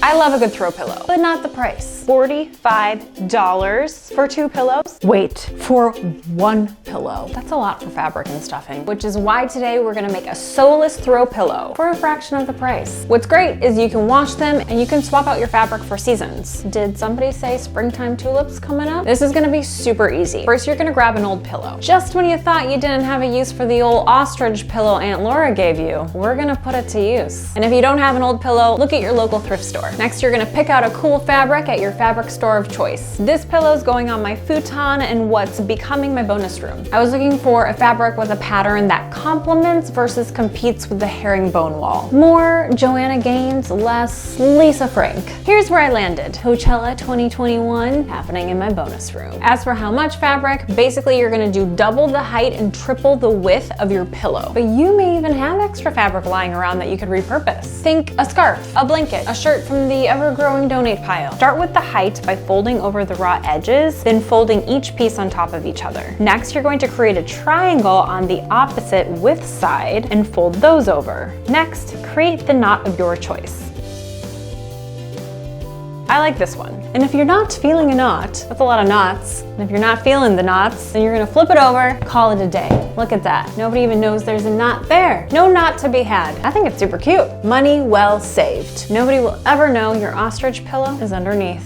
I love a good throw pillow, but not the price. $45 for 2 pillows? Wait, for 1 pillow. That's a lot for fabric and stuffing, which is why today we're gonna make a sewless throw pillow for a fraction of the price. What's great is you can wash them and you can swap out your fabric for seasons. Did somebody say springtime tulips coming up? This is gonna be super easy. First, you're gonna grab an old pillow. Just when you thought you didn't have a use for the old ostrich pillow Aunt Laura gave you, we're gonna put it to use. And if you don't have an old pillow, look at your local thrift store. Next, you're gonna pick out a cool fabric at your fabric store of choice. This pillow is going on my futon in what's becoming my bonus room. I was looking for a fabric with a pattern that complements versus competes with the herringbone wall. More Joanna Gaines, less Lisa Frank. Here's where I landed. Coachella 2021 happening in my bonus room. As for how much fabric, basically you're gonna do double the height and triple the width of your pillow. But you may even have extra fabric lying around that you could repurpose. Think a scarf, a blanket, a shirt from the ever-growing donate pile. Start with the height by folding over the raw edges, then folding each piece on top of each other. Next, you're going to create a triangle on the opposite width side and fold those over. Next, create the knot of your choice. I like this one. And if you're not feeling a knot, that's a lot of knots. And if you're not feeling the knots, then you're gonna flip it over, call it a day. Look at that. Nobody even knows there's a knot there. No knot to be had. I think it's super cute. Money well saved. Nobody will ever know your ostrich pillow is underneath.